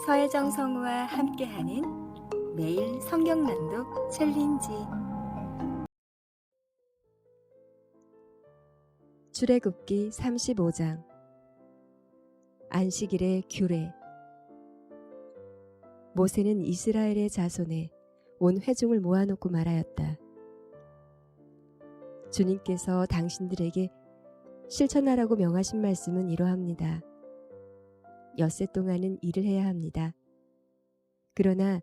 서혜정 성우와 함께하는 매일 성경 낭독 챌린지. 출애굽기 35장. 안식일의 규례. 모세는 이스라엘의 자손에 온 회중을 모아놓고 말하였다. 주님께서 당신들에게 실천하라고 명하신 말씀은 이러합니다. 엿새 동안은 일을 해야 합니다. 그러나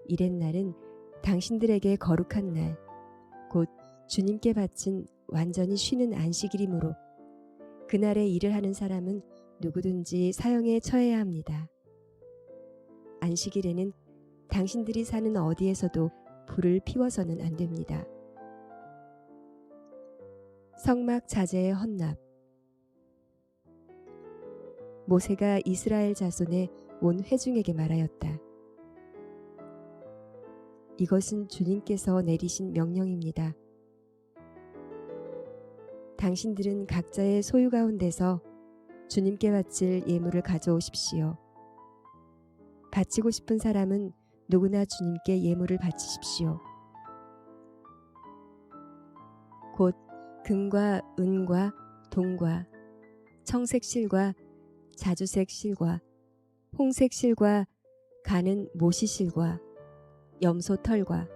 이렛날은 당신들에게 거룩한 날, 곧 주님께 바친 완전히 쉬는 안식일이므로 그날에 일을 하는 사람은 누구든지 사형에 처해야 합니다. 안식일에는 당신들이 사는 어디에서도 불을 피워서는 안 됩니다. 성막 자재의 헌납. 모세가 이스라엘 자손의 온 회중에게 말하였다. 이것은 주님께서 내리신 명령입니다. 당신들은 각자의 소유 가운데서 주님께 바칠 예물을 가져오십시오. 바치고 싶은 사람은 누구나 주님께 예물을 바치십시오. 곧 금과 은과 동과 청색 실과 자주색 실과 홍색 실과 가는 모시 실과 염소 털과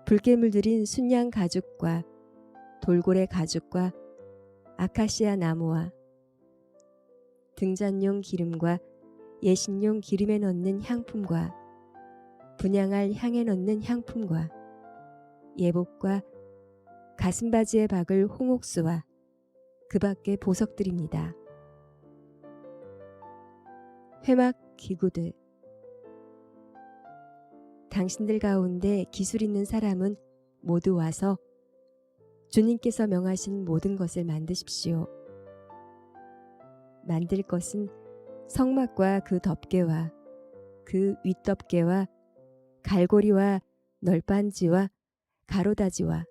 붉게 물들인 순양 가죽과 돌고래 가죽과 아카시아 나무와 등잔용 기름과 예식용 기름에 넣는 향품과 분향할 향에 넣는 향품과 예복과 가슴바지에 박을 홍옥수와 그 밖의 보석들입니다. 회막 기구들. 당신들 가운데 기술 있는 사람은 모두 와서 주님께서 명하신 모든 것을 만드십시오. 만들 것은 성막과 그 덮개와 그 윗덮개와 갈고리와 널빤지와 가로다지와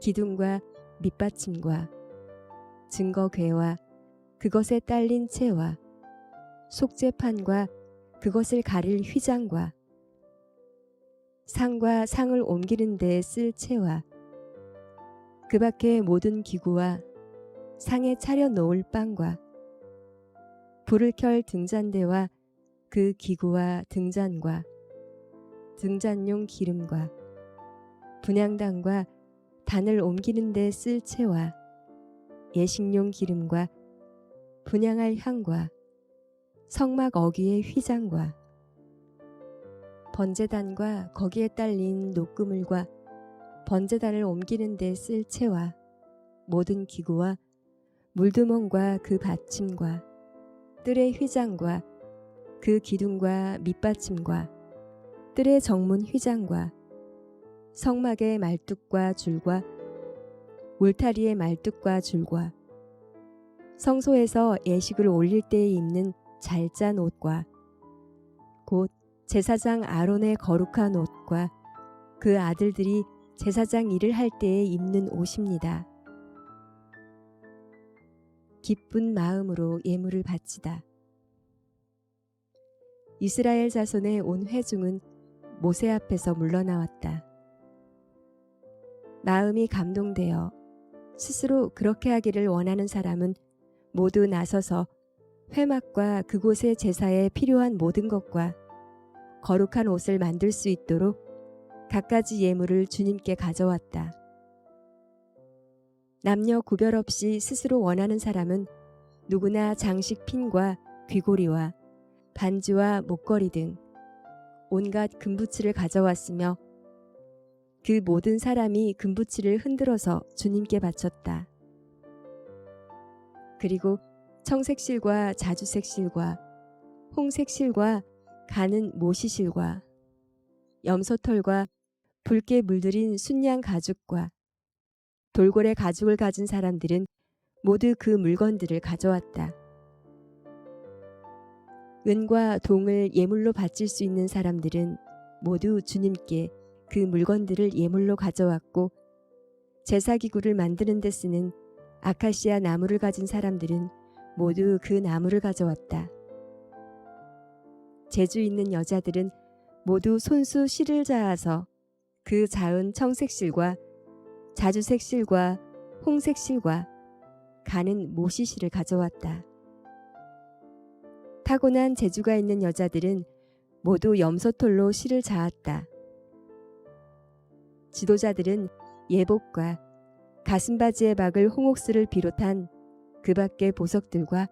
기둥과 밑받침과 증거궤와 그것에 딸린 채와 속죄판과 그것을 가릴 휘장과 상과 상을 옮기는 데에 쓸 채와 그 밖의 모든 기구와 상에 차려 놓을 빵과 불을 켤 등잔대와 그 기구와 등잔과 등잔용 기름과 분향단과 단을 옮기는 데 쓸 채와 예식용 기름과 분향할 향과 성막 어귀의 휘장과 번제단과 거기에 딸린 녹그물과 번제단을 옮기는 데 쓸 채와 모든 기구와 물두멍과 그 받침과 뜰의 휘장과 그 기둥과 밑받침과 뜰의 정문 휘장과 성막의 말뚝과 줄과 울타리의 말뚝과 줄과 성소에서 예식을 올릴 때에 입는 잘 짠 옷과 곧 제사장 아론의 거룩한 옷과 그 아들들이 제사장 일을 할 때에 입는 옷입니다. 기쁜 마음으로 예물을 바치다. 이스라엘 자손의 온 회중은 모세 앞에서 물러나왔다. 마음이 감동되어 스스로 그렇게 하기를 원하는 사람은 모두 나서서 회막과 그곳의 제사에 필요한 모든 것과 거룩한 옷을 만들 수 있도록 갖가지 예물을 주님께 가져왔다. 남녀 구별 없이 스스로 원하는 사람은 누구나 장식 핀과 귀고리와 반지와 목걸이 등 온갖 금부치를 가져왔으며 그 모든 사람이 금부치를 흔들어서 주님께 바쳤다. 그리고 청색실과 자주색실과 홍색실과 가는 모시실과 염소털과 붉게 물들인 순양 가죽과 돌고래 가죽을 가진 사람들은 모두 그 물건들을 가져왔다. 은과 동을 예물로 바칠 수 있는 사람들은 모두 주님께 그 물건들을 예물로 가져왔고, 제사기구를 만드는 데 쓰는 아카시아 나무를 가진 사람들은 모두 그 나무를 가져왔다. 재주 있는 여자들은 모두 손수 실을 자아서 그 자은 청색 실과 자주색 실과 홍색 실과 가는 모시 실을 가져왔다. 타고난 재주가 있는 여자들은 모두 염소털로 실을 자았다. 지도자들은 예복과 가슴바지에 박을 홍옥수를 비롯한 그 밖의 보석들과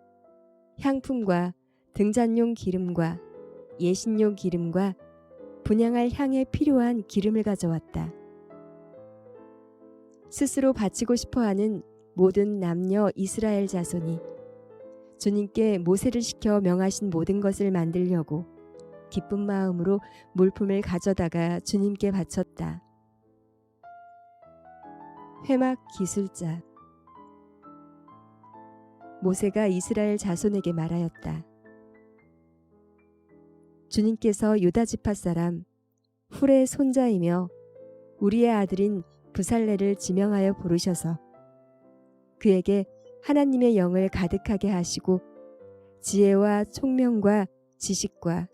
향품과 등잔용 기름과 예신용 기름과 분향할 향에 필요한 기름을 가져왔다. 스스로 바치고 싶어하는 모든 남녀 이스라엘 자손이 주님께 모세를 시켜 명하신 모든 것을 만들려고 기쁜 마음으로 물품을 가져다가 주님께 바쳤다. 회막 기술자. 모세가 이스라엘 자손에게 말하였다. 주님께서 유다 지파 사람 훌의 손자이며 우리의 아들인 부살레를 지명하여 부르셔서 그에게 하나님의 영을 가득하게 하시고 지혜와 총명과 지식과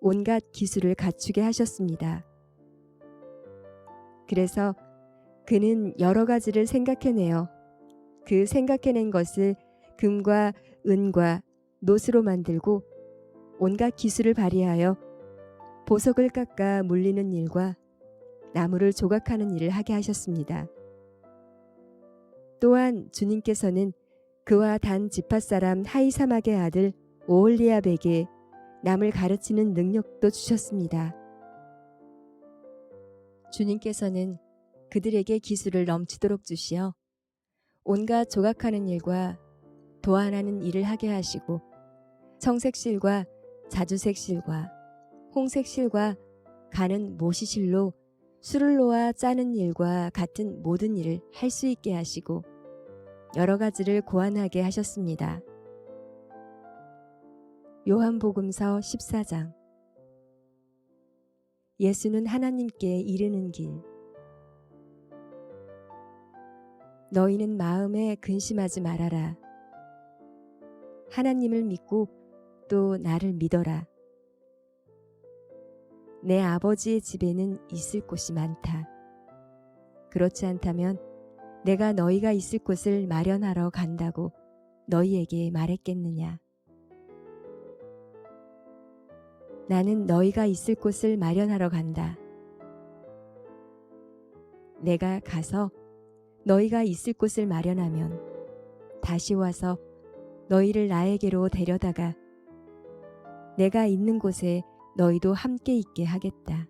온갖 기술을 갖추게 하셨습니다. 그래서 그는 여러 가지를 생각해내어 그 생각해낸 것을 금과 은과 놋으로 만들고 온갖 기술을 발휘하여 보석을 깎아 물리는 일과 나무를 조각하는 일을 하게 하셨습니다. 또한 주님께서는 그와 단 지파 사람 하이사막의 아들 오홀리압에게 남을 가르치는 능력도 주셨습니다. 주님께서는 그들에게 기술을 넘치도록 주시어 온갖 조각하는 일과 도안하는 일을 하게 하시고 청색실과 자주색실과 홍색실과 가는 모시실로 술을 놓아 짜는 일과 같은 모든 일을 할 수 있게 하시고 여러 가지를 고안하게 하셨습니다. 요한복음서 14장. 예수는 하나님께 이르는 길. 너희는 마음에 근심하지 말아라. 하나님을 믿고 또 나를 믿어라. 내 아버지의 집에는 있을 곳이 많다. 그렇지 않다면 내가 너희가 있을 곳을 마련하러 간다고 너희에게 말했겠느냐. 나는 너희가 있을 곳을 마련하러 간다. 내가 가서 너희가 있을 곳을 마련하면 다시 와서 너희를 나에게로 데려다가 내가 있는 곳에 너희도 함께 있게 하겠다.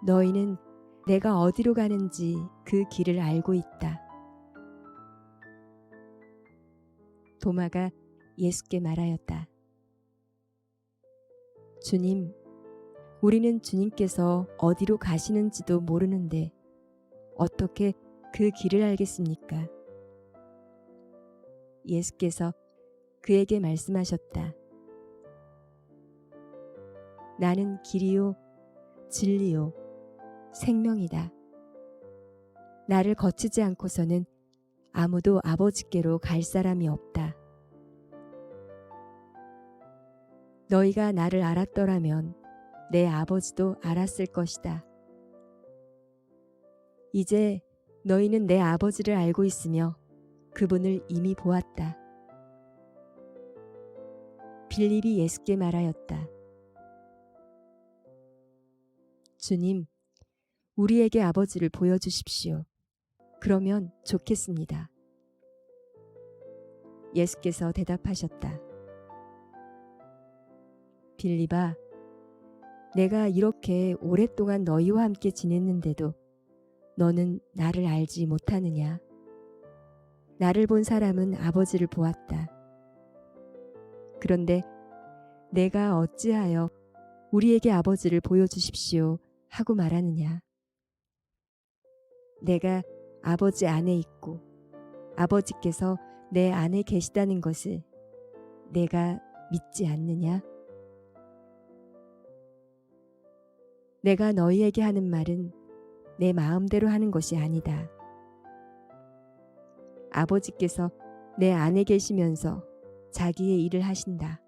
너희는 내가 어디로 가는지 그 길을 알고 있다. 도마가 예수께 말하였다. 주님, 우리는 주님께서 어디로 가시는지도 모르는데 어떻게 그 길을 알겠습니까? 예수께서 그에게 말씀하셨다. 나는 길이요, 진리요, 생명이다. 나를 거치지 않고서는 아무도 아버지께로 갈 사람이 없다. 너희가 나를 알았더라면 내 아버지도 알았을 것이다. 이제 너희는 내 아버지를 알고 있으며 그분을 이미 보았다. 빌립이 예수께 말하였다. 주님, 우리에게 아버지를 보여주십시오. 그러면 좋겠습니다. 예수께서 대답하셨다. 빌립아, 내가 이렇게 오랫동안 너희와 함께 지냈는데도 너는 나를 알지 못하느냐? 나를 본 사람은 아버지를 보았다. 그런데 내가 어찌하여 우리에게 아버지를 보여주십시오 하고 말하느냐? 내가 아버지 안에 있고 아버지께서 내 안에 계시다는 것을 내가 믿지 않느냐? 내가 너희에게 하는 말은 내 마음대로 하는 것이 아니다. 아버지께서 내 안에 계시면서 자기의 일을 하신다.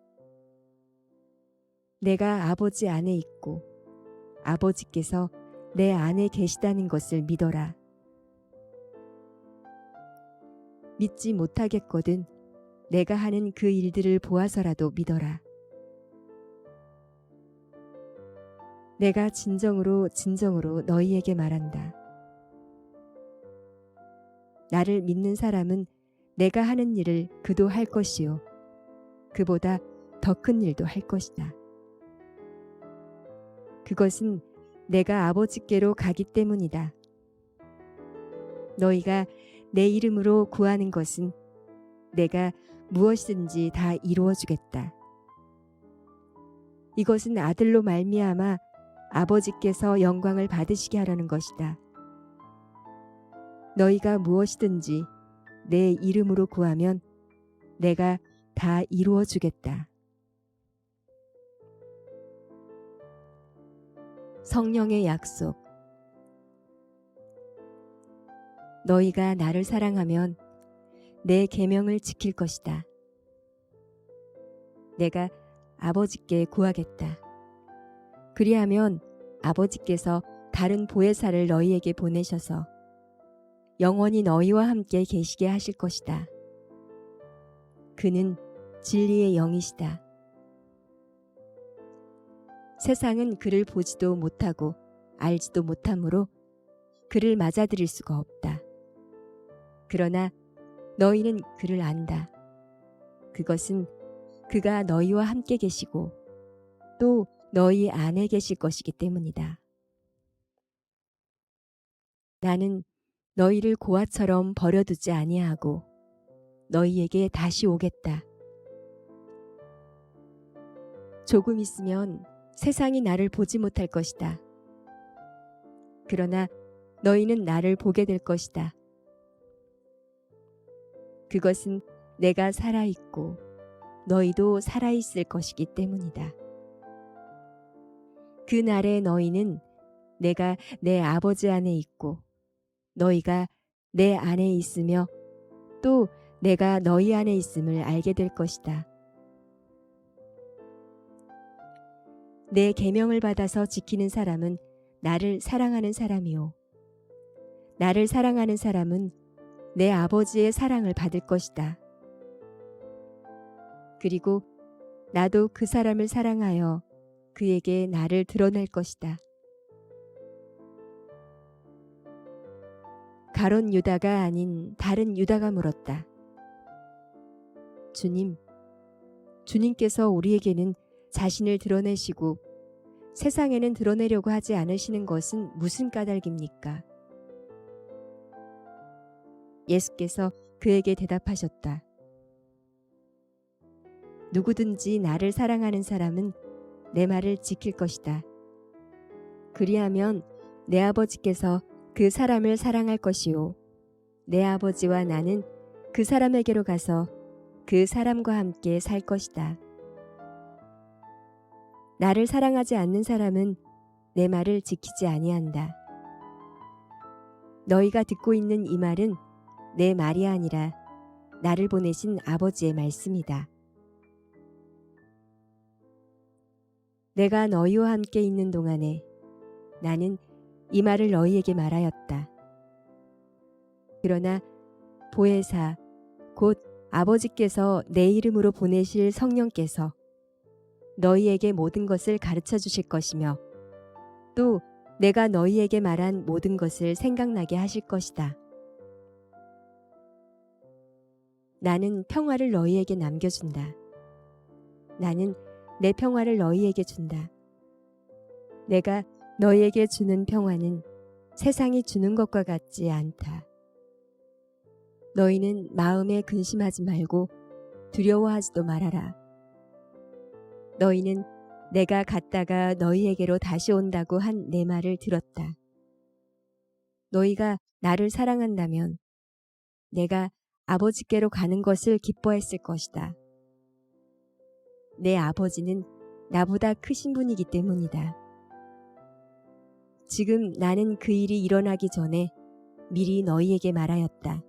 내가 아버지 안에 있고 아버지께서 내 안에 계시다는 것을 믿어라. 믿지 못하겠거든 내가 하는 그 일들을 보아서라도 믿어라. 내가 진정으로 너희에게 말한다. 나를 믿는 사람은 내가 하는 일을 그도 할 것이요 그보다 더 큰 일도 할 것이다. 그것은 내가 아버지께로 가기 때문이다. 너희가 내 이름으로 구하는 것은 내가 무엇이든지 다 이루어 주겠다. 이것은 아들로 말미암아 아버지께서 영광을 받으시게 하려는 것이다. 너희가 무엇이든지 내 이름으로 구하면 내가 다 이루어 주겠다. 성령의 약속. 너희가 나를 사랑하면 내 계명을 지킬 것이다. 내가 아버지께 구하겠다. 그리하면 아버지께서 다른 보혜사를 너희에게 보내셔서 영원히 너희와 함께 계시게 하실 것이다. 그는 진리의 영이시다. 세상은 그를 보지도 못하고 알지도 못하므로 그를 맞아들일 수가 없다. 그러나 너희는 그를 안다. 그것은 그가 너희와 함께 계시고 또 너희 안에 계실 것이기 때문이다. 나는 너희를 고아처럼 버려두지 아니하고 너희에게 다시 오겠다. 조금 있으면 세상이 나를 보지 못할 것이다. 그러나 너희는 나를 보게 될 것이다. 그것은 내가 살아있고 너희도 살아있을 것이기 때문이다. 그 날에 너희는 내가 내 아버지 안에 있고 너희가 내 안에 있으며 또 내가 너희 안에 있음을 알게 될 것이다. 내 계명을 받아서 지키는 사람은 나를 사랑하는 사람이요. 나를 사랑하는 사람은 내 아버지의 사랑을 받을 것이다. 그리고 나도 그 사람을 사랑하여 그에게 나를 드러낼 것이다. 가룟 유다가 아닌 다른 유다가 물었다. 주님께서 우리에게는 자신을 드러내시고 세상에는 드러내려고 하지 않으시는 것은 무슨 까닭입니까? 예수께서 그에게 대답하셨다. 누구든지 나를 사랑하는 사람은 내 말을 지킬 것이다. 그리하면 내 아버지께서 그 사람을 사랑할 것이요. 내 아버지와 나는 그 사람에게로 가서 그 사람과 함께 살 것이다. 나를 사랑하지 않는 사람은 내 말을 지키지 아니한다. 너희가 듣고 있는 이 말은 내 말이 아니라 나를 보내신 아버지의 말씀이다. 내가 너희와 함께 있는 동안에 나는 이 말을 너희에게 말하였다. 그러나 보혜사 곧 아버지께서 내 이름으로 보내실 성령께서 너희에게 모든 것을 가르쳐 주실 것이며 또 내가 너희에게 말한 모든 것을 생각나게 하실 것이다. 나는 평화를 너희에게 남겨준다. 나는 내 평화를 너희에게 준다. 내가 너희에게 주는 평화는 세상이 주는 것과 같지 않다. 너희는 마음에 근심하지 말고 두려워하지도 말아라. 너희는 내가 갔다가 너희에게로 다시 온다고 한 내 말을 들었다. 너희가 나를 사랑한다면 내가 아버지께로 가는 것을 기뻐했을 것이다. 내 아버지는 나보다 크신 분이기 때문이다. 지금 나는 그 일이 일어나기 전에 미리 너희에게 말하였다.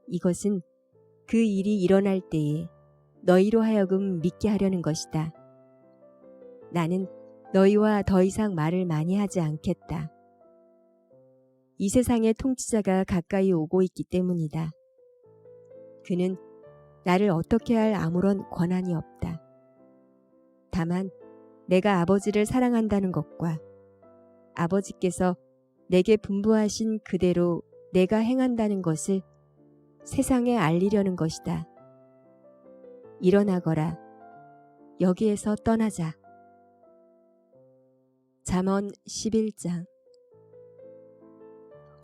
이것은 그 일이 일어날 때에 너희로 하여금 믿게 하려는 것이다. 나는 너희와 더 이상 말을 많이 하지 않겠다. 이 세상의 통치자가 가까이 오고 있기 때문이다. 그는 나를 어떻게 할 아무런 권한이 없다. 다만 내가 아버지를 사랑한다는 것과 아버지께서 내게 분부하신 그대로 내가 행한다는 것을 세상에 알리려는 것이다. 일어나거라. 여기에서 떠나자. 잠언 11장.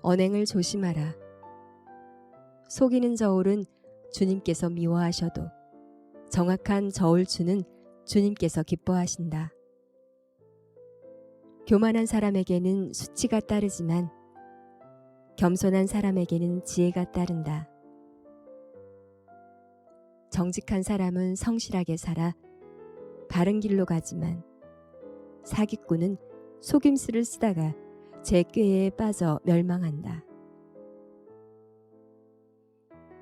언행을 조심하라. 속이는 저울은 주님께서 미워하셔도 정확한 저울추는 주님께서 기뻐하신다. 교만한 사람에게는 수치가 따르지만 겸손한 사람에게는 지혜가 따른다. 정직한 사람은 성실하게 살아 바른 길로 가지만 사기꾼은 속임수를 쓰다가 제 꾀에 빠져 멸망한다.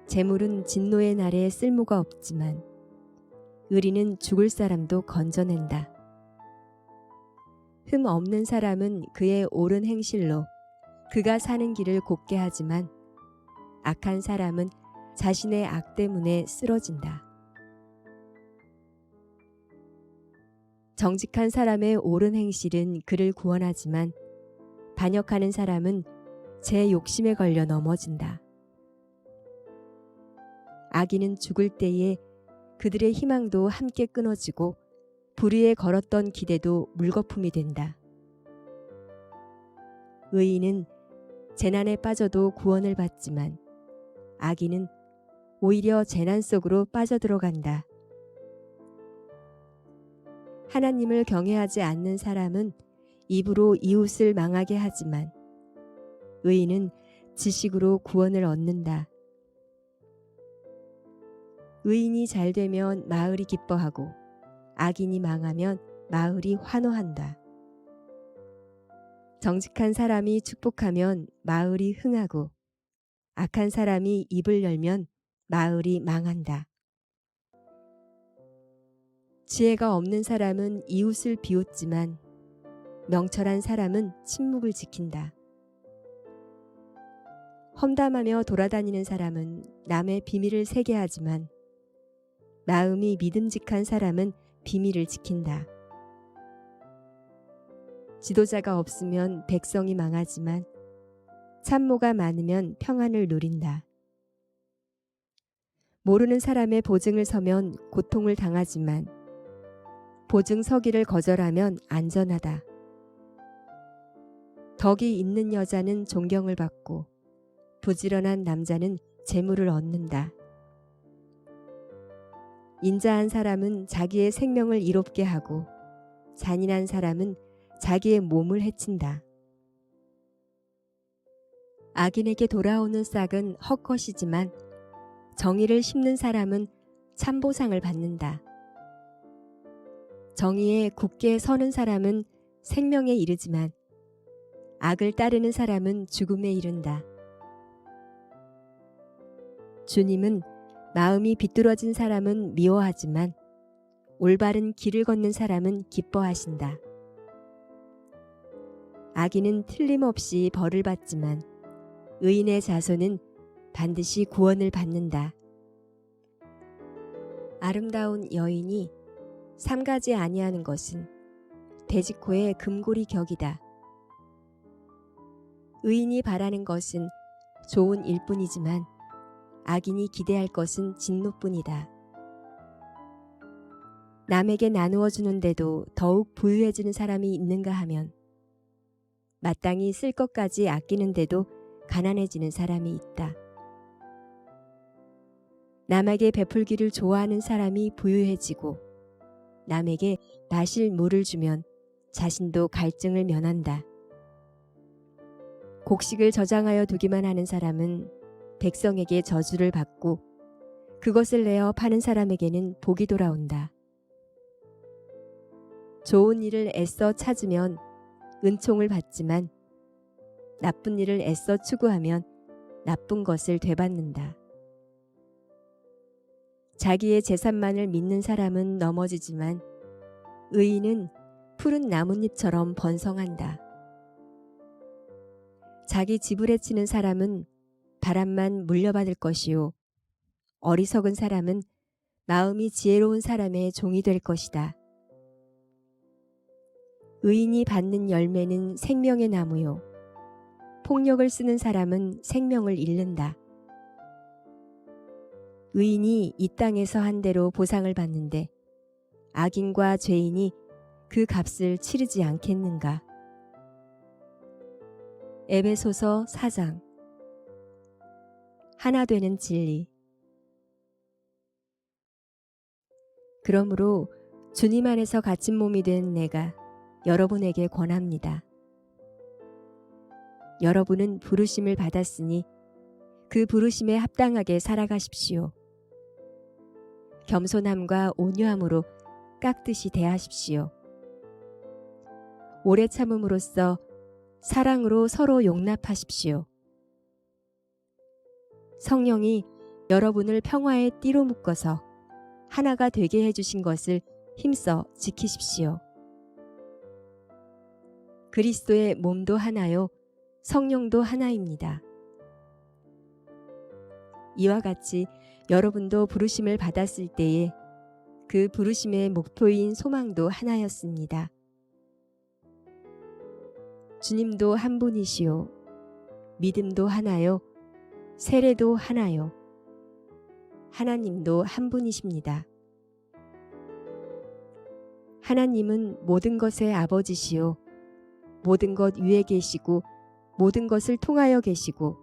재물은 진노의 날에 쓸모가 없지만 의리는 죽을 사람도 건져낸다. 흠 없는 사람은 그의 옳은 행실로 그가 사는 길을 곱게 하지만 악한 사람은 자신의 악 때문에 쓰러진다. 정직한 사람의 옳은 행실은 그를 구원하지만 반역하는 사람은 제 욕심에 걸려 넘어진다. 악인은 죽을 때에 그들의 희망도 함께 끊어지고 불의에 걸었던 기대도 물거품이 된다. 의인은 재난에 빠져도 구원을 받지만 악인은 오히려 재난 속으로 빠져들어간다. 하나님을 경외하지 않는 사람은 입으로 이웃을 망하게 하지만 의인은 지식으로 구원을 얻는다. 의인이 잘 되면 마을이 기뻐하고 악인이 망하면 마을이 환호한다. 정직한 사람이 축복하면 마을이 흥하고 악한 사람이 입을 열면 마을이 망한다. 지혜가 없는 사람은 이웃을 비웃지만 명철한 사람은 침묵을 지킨다. 험담하며 돌아다니는 사람은 남의 비밀을 새게 하지만 마음이 믿음직한 사람은 비밀을 지킨다. 지도자가 없으면 백성이 망하지만 참모가 많으면 평안을 누린다. 모르는 사람의 보증을 서면 고통을 당하지만 보증 서기를 거절하면 안전하다. 덕이 있는 여자는 존경을 받고 부지런한 남자는 재물을 얻는다. 인자한 사람은 자기의 생명을 이롭게 하고 잔인한 사람은 자기의 몸을 해친다. 악인에게 돌아오는 싹은 헛것이지만 정의를 심는 사람은 참보상을 받는다. 정의에 굳게 서는 사람은 생명에 이르지만 악을 따르는 사람은 죽음에 이른다. 주님은 마음이 비뚤어진 사람은 미워하지만 올바른 길을 걷는 사람은 기뻐하신다. 악인은 틀림없이 벌을 받지만 의인의 자손은 반드시 구원을 받는다. 아름다운 여인이 삼가지 아니하는 것은 돼지코의 금고리 격이다. 의인이 바라는 것은 좋은 일뿐이지만 악인이 기대할 것은 진노뿐이다. 남에게 나누어 주는데도 더욱 부유해지는 사람이 있는가 하면 마땅히 쓸 것까지 아끼는데도 가난해지는 사람이 있다. 남에게 베풀기를 좋아하는 사람이 부유해지고 남에게 마실 물을 주면 자신도 갈증을 면한다. 곡식을 저장하여 두기만 하는 사람은 백성에게 저주를 받고 그것을 내어 파는 사람에게는 복이 돌아온다. 좋은 일을 애써 찾으면 은총을 받지만 나쁜 일을 애써 추구하면 나쁜 것을 되받는다. 자기의 재산만을 믿는 사람은 넘어지지만 의인은 푸른 나뭇잎처럼 번성한다. 자기 지불에 치는 사람은 바람만 물려받을 것이요. 어리석은 사람은 마음이 지혜로운 사람의 종이 될 것이다. 의인이 받는 열매는 생명의 나무요. 폭력을 쓰는 사람은 생명을 잃는다. 의인이 이 땅에서 한 대로 보상을 받는데 악인과 죄인이 그 값을 치르지 않겠는가. 에베소서 4장. 하나 되는 진리. 그러므로 주님 안에서 갇힌 몸이 된 내가 여러분에게 권합니다. 여러분은 부르심을 받았으니 그 부르심에 합당하게 살아가십시오. 겸손함과 온유함으로 깍듯이 대하십시오. 오래 참음으로써 사랑으로 서로 용납하십시오. 성령이 여러분을 평화의 띠로 묶어서 하나가 되게 해주신 것을 힘써 지키십시오. 그리스도의 몸도 하나요, 성령도 하나입니다. 이와 같이 여러분도 부르심을 받았을 때에 그 부르심의 목표인 소망도 하나였습니다. 주님도 한 분이시요, 믿음도 하나요, 세례도 하나요. 하나님도 한 분이십니다. 하나님은 모든 것의 아버지시요, 모든 것 위에 계시고 모든 것을 통하여 계시고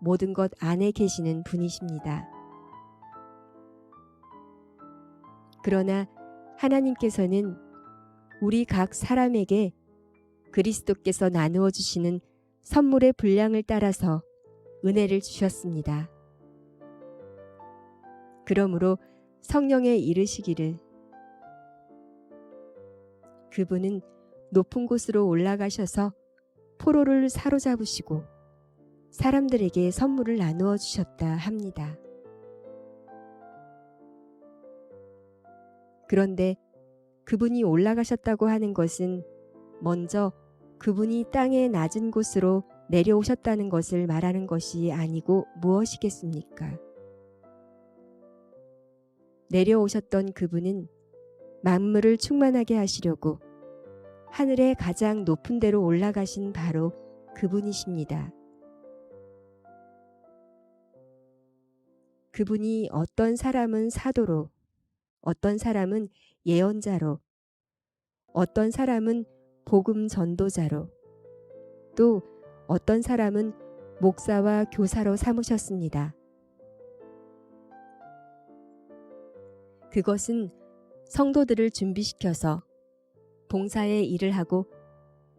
모든 것 안에 계시는 분이십니다. 그러나 하나님께서는 우리 각 사람에게 그리스도께서 나누어 주시는 선물의 분량을 따라서 은혜를 주셨습니다. 그러므로 성령에 이르시기를 그분은 높은 곳으로 올라가셔서 포로를 사로잡으시고 사람들에게 선물을 나누어 주셨다 합니다. 그런데 그분이 올라가셨다고 하는 것은 먼저 그분이 땅의 낮은 곳으로 내려오셨다는 것을 말하는 것이 아니고 무엇이겠습니까? 내려오셨던 그분은 만물을 충만하게 하시려고 하늘의 가장 높은 데로 올라가신 바로 그분이십니다. 그분이 어떤 사람은 사도로, 어떤 사람은 예언자로, 어떤 사람은 복음 전도자로, 또 어떤 사람은 목사와 교사로 삼으셨습니다. 그것은 성도들을 준비시켜서 봉사의 일을 하고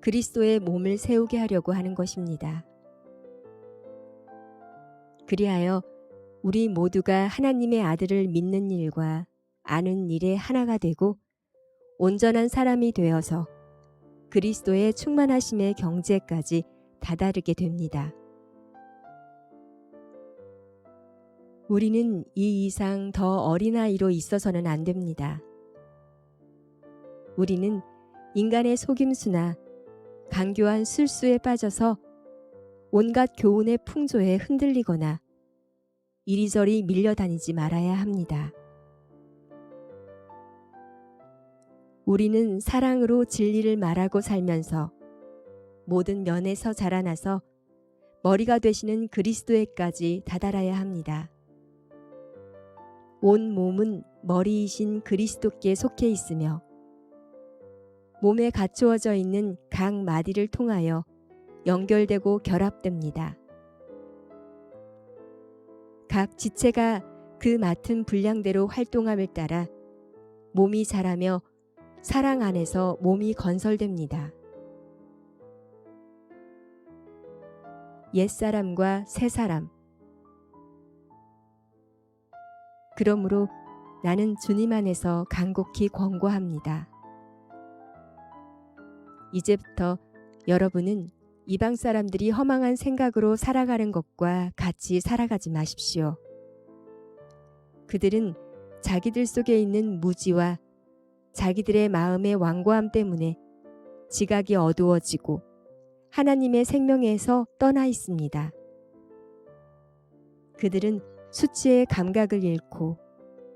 그리스도의 몸을 세우게 하려고 하는 것입니다. 그리하여 우리 모두가 하나님의 아들을 믿는 일과 아는 일에 하나가 되고 온전한 사람이 되어서 그리스도의 충만하심의 경지에까지 다다르게 됩니다. 우리는 이 이상 더 어린아이로 있어서는 안 됩니다. 우리는 인간의 속임수나 강교한 술수에 빠져서 온갖 교훈의 풍조에 흔들리거나 이리저리 밀려다니지 말아야 합니다. 우리는 사랑으로 진리를 말하고 살면서 모든 면에서 자라나서 머리가 되시는 그리스도에까지 다다라야 합니다. 온 몸은 머리이신 그리스도께 속해 있으며 몸에 갖추어져 있는 각 마디를 통하여 연결되고 결합됩니다. 각 지체가 그 맡은 분량대로 활동함을 따라 몸이 자라며 사랑 안에서 몸이 건설됩니다. 옛사람과 새사람. 그러므로 나는 주님 안에서 간곡히 권고합니다. 이제부터 여러분은 이방 사람들이 허망한 생각으로 살아가는 것과 같이 살아가지 마십시오. 그들은 자기들 속에 있는 무지와 자기들의 마음의 완고함 때문에 지각이 어두워지고 하나님의 생명에서 떠나 있습니다. 그들은 수치의 감각을 잃고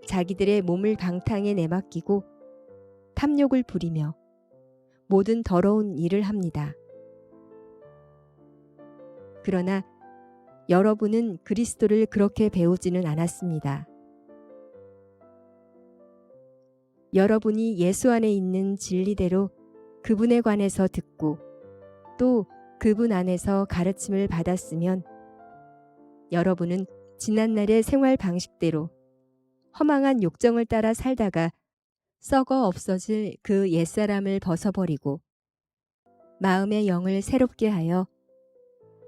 자기들의 몸을 방탕에 내맡기고 탐욕을 부리며 모든 더러운 일을 합니다. 그러나 여러분은 그리스도를 그렇게 배우지는 않았습니다. 여러분이 예수 안에 있는 진리대로 그분에 관해서 듣고 또 그분 안에서 가르침을 받았으면 여러분은 지난날의 생활 방식대로 허망한 욕정을 따라 살다가 썩어 없어질 그 옛사람을 벗어버리고 마음의 영을 새롭게 하여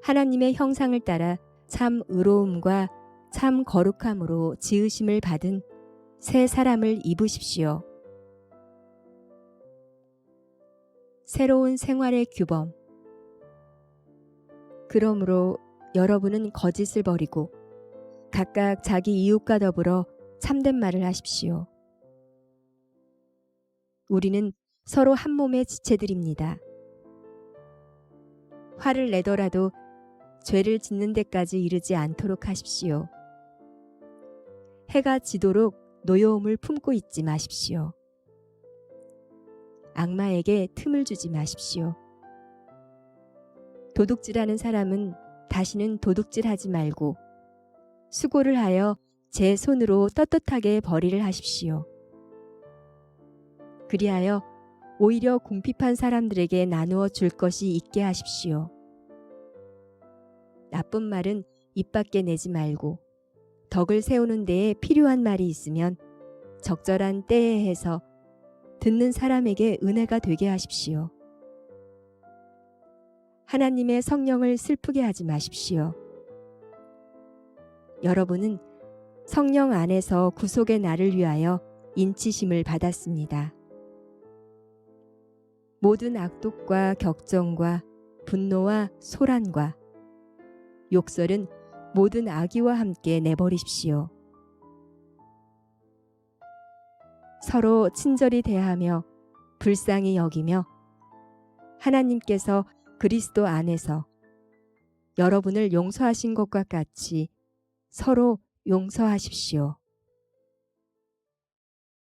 하나님의 형상을 따라 참 의로움과 참 거룩함으로 지으심을 받은 새 사람을 입으십시오. 새로운 생활의 규범. 그러므로 여러분은 거짓을 버리고 각각 자기 이웃과 더불어 참된 말을 하십시오. 우리는 서로 한 몸의 지체들입니다. 화를 내더라도 죄를 짓는 데까지 이르지 않도록 하십시오. 해가 지도록 노여움을 품고 있지 마십시오. 악마에게 틈을 주지 마십시오. 도둑질하는 사람은 다시는 도둑질하지 말고 수고를 하여 제 손으로 떳떳하게 벌이를 하십시오. 그리하여 오히려 궁핍한 사람들에게 나누어 줄 것이 있게 하십시오. 나쁜 말은 입 밖에 내지 말고 덕을 세우는 데에 필요한 말이 있으면 적절한 때에 해서 듣는 사람에게 은혜가 되게 하십시오. 하나님의 성령을 슬프게 하지 마십시오. 여러분은 성령 안에서 구속의 날을 위하여 인치심을 받았습니다. 모든 악독과 격정과 분노와 소란과 욕설은 모든 악의와 함께 내버리십시오. 서로 친절히 대하며 불쌍히 여기며 하나님께서 그리스도 안에서 여러분을 용서하신 것과 같이 서로 용서하십시오.